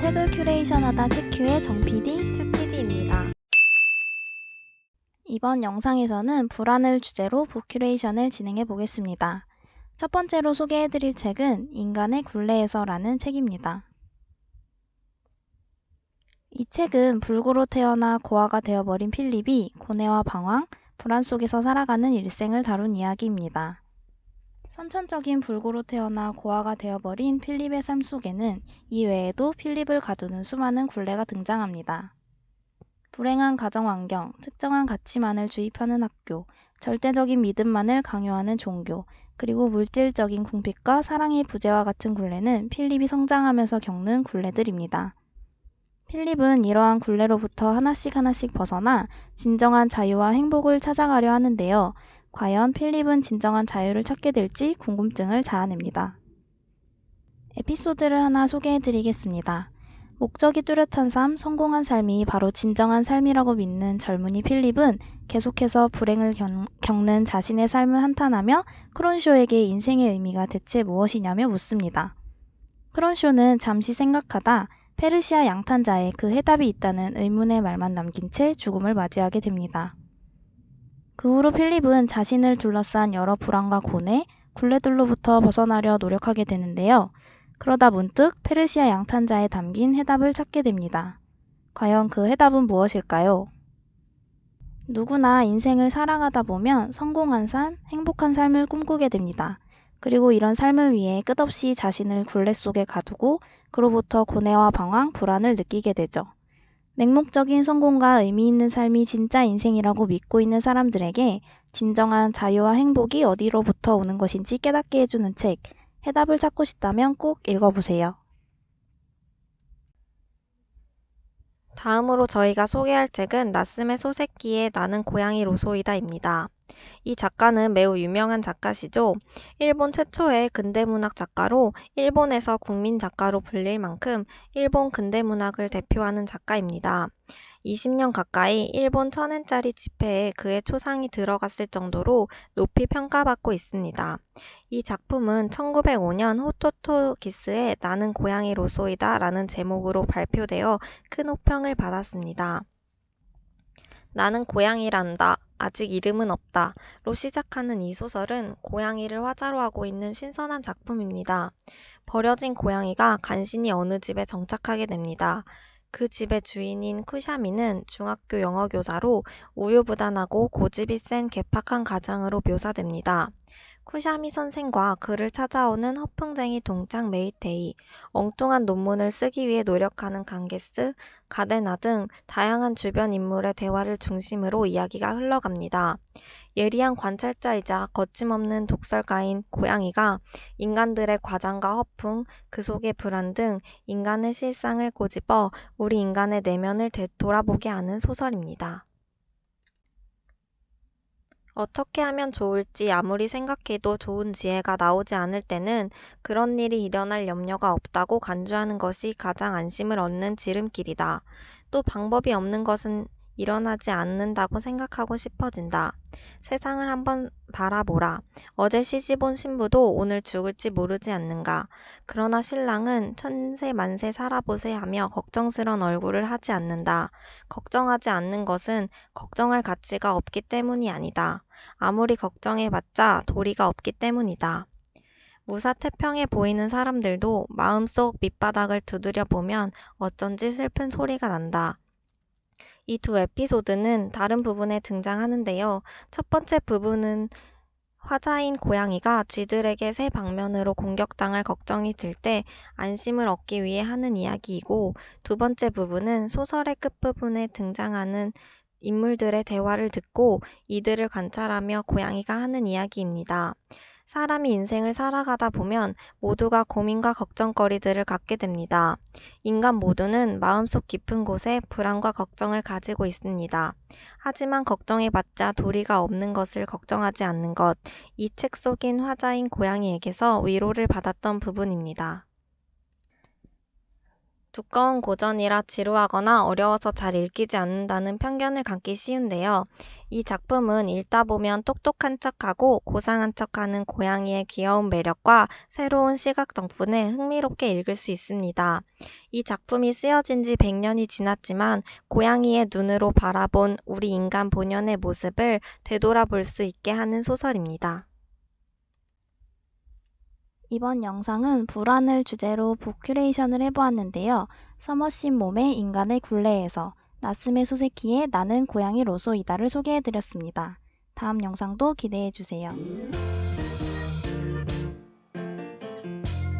책을 큐레이션하다 책큐의 정PD, 최PD입니다. 이번 영상에서는 불안을 주제로 북 큐레이션을 진행해 보겠습니다. 첫 번째로 소개해드릴 책은 인간의 굴레에서라는 책입니다. 이 책은 불구로 태어나 고아가 되어버린 필립이 고뇌와 방황, 불안 속에서 살아가는 일생을 다룬 이야기입니다. 선천적인 불구로 태어나 고아가 되어버린 필립의 삶 속에는 이 외에도 필립을 가두는 수많은 굴레가 등장합니다. 불행한 가정 환경, 특정한 가치만을 주입하는 학교, 절대적인 믿음만을 강요하는 종교, 그리고 물질적인 궁핍과 사랑의 부재와 같은 굴레는 필립이 성장하면서 겪는 굴레들입니다. 필립은 이러한 굴레로부터 하나씩 벗어나 진정한 자유와 행복을 찾아가려 하는데요. 과연 필립은 진정한 자유를 찾게 될지 궁금증을 자아냅니다. 에피소드를 하나 소개해드리겠습니다. 목적이 뚜렷한 삶, 성공한 삶이 바로 진정한 삶이라고 믿는 젊은이 필립은 계속해서 불행을 겪는 자신의 삶을 한탄하며 크론쇼에게 인생의 의미가 대체 무엇이냐며 묻습니다. 크론쇼는 잠시 생각하다 페르시아 양탄자에 그 해답이 있다는 의문의 말만 남긴 채 죽음을 맞이하게 됩니다. 그 후로 필립은 자신을 둘러싼 여러 불안과 고뇌, 굴레들로부터 벗어나려 노력하게 되는데요. 그러다 문득 페르시아 양탄자에 담긴 해답을 찾게 됩니다. 과연 그 해답은 무엇일까요? 누구나 인생을 살아가다 보면 성공한 삶, 행복한 삶을 꿈꾸게 됩니다. 그리고 이런 삶을 위해 끝없이 자신을 굴레 속에 가두고 그로부터 고뇌와 방황, 불안을 느끼게 되죠. 맹목적인 성공과 의미 있는 삶이 진짜 인생이라고 믿고 있는 사람들에게 진정한 자유와 행복이 어디로부터 오는 것인지 깨닫게 해주는 책, 해답을 찾고 싶다면 꼭 읽어보세요. 다음으로 저희가 소개할 책은 나스메 소세키의 나는 고양이 로소이다입니다. 이 작가는 매우 유명한 작가시죠. 일본 최초의 근대문학 작가로 일본에서 국민 작가로 불릴 만큼 일본 근대문학을 대표하는 작가입니다. 20년 가까이 일본 천엔짜리 지폐에 그의 초상이 들어갔을 정도로 높이 평가받고 있습니다. 이 작품은 1905년 호토토 기스의 나는 고양이 로소이다 라는 제목으로 발표되어 큰 호평을 받았습니다. 나는 고양이란다. 아직 이름은 없다. 로 시작하는 이 소설은 고양이를 화자로 하고 있는 신선한 작품입니다. 버려진 고양이가 간신히 어느 집에 정착하게 됩니다. 그 집의 주인인 쿠샤미는 중학교 영어교사로 우유부단하고 고집이 센 괴팍한 가장으로 묘사됩니다. 쿠샤미 선생과 그를 찾아오는 허풍쟁이 동창 메이테이, 엉뚱한 논문을 쓰기 위해 노력하는 강게스, 가데나 등 다양한 주변 인물의 대화를 중심으로 이야기가 흘러갑니다. 예리한 관찰자이자 거침없는 독설가인 고양이가 인간들의 과장과 허풍, 그 속의 불안 등 인간의 실상을 꼬집어 우리 인간의 내면을 되돌아보게 하는 소설입니다. 어떻게 하면 좋을지 아무리 생각해도 좋은 지혜가 나오지 않을 때는 그런 일이 일어날 염려가 없다고 간주하는 것이 가장 안심을 얻는 지름길이다. 또 방법이 없는 것은 일어나지 않는다고 생각하고 싶어진다. 세상을 한번 바라보라. 어제 시집온 신부도 오늘 죽을지 모르지 않는가. 그러나 신랑은 천세 만세 살아보세 하며 걱정스런 얼굴을 하지 않는다. 걱정하지 않는 것은 걱정할 가치가 없기 때문이 아니다. 아무리 걱정해봤자 도리가 없기 때문이다. 무사태평해 보이는 사람들도 마음속 밑바닥을 두드려 보면 어쩐지 슬픈 소리가 난다. 이 두 에피소드는 다른 부분에 등장하는데요. 첫 번째 부분은 화자인 고양이가 쥐들에게 새 방면으로 공격당할 걱정이 들 때 안심을 얻기 위해 하는 이야기이고, 두 번째 부분은 소설의 끝부분에 등장하는 인물들의 대화를 듣고 이들을 관찰하며 고양이가 하는 이야기입니다. 사람이 인생을 살아가다 보면 모두가 고민과 걱정거리들을 갖게 됩니다. 인간 모두는 마음속 깊은 곳에 불안과 걱정을 가지고 있습니다. 하지만 걱정해봤자 도리가 없는 것을 걱정하지 않는 것, 이 책 속인 화자인 고양이에게서 위로를 받았던 부분입니다. 두꺼운 고전이라 지루하거나 어려워서 잘 읽히지 않는다는 편견을 갖기 쉬운데요. 이 작품은 읽다 보면 똑똑한 척하고 고상한 척하는 고양이의 귀여운 매력과 새로운 시각 덕분에 흥미롭게 읽을 수 있습니다. 이 작품이 쓰여진 지 100년이 지났지만 고양이의 눈으로 바라본 우리 인간 본연의 모습을 되돌아볼 수 있게 하는 소설입니다. 이번 영상은 불안을 주제로 북 큐레이션을 해보았는데요. 서머신 몸의 인간의 굴레에서 나스메 소세키의 나는 고양이 로소이다를 소개해드렸습니다. 다음 영상도 기대해주세요.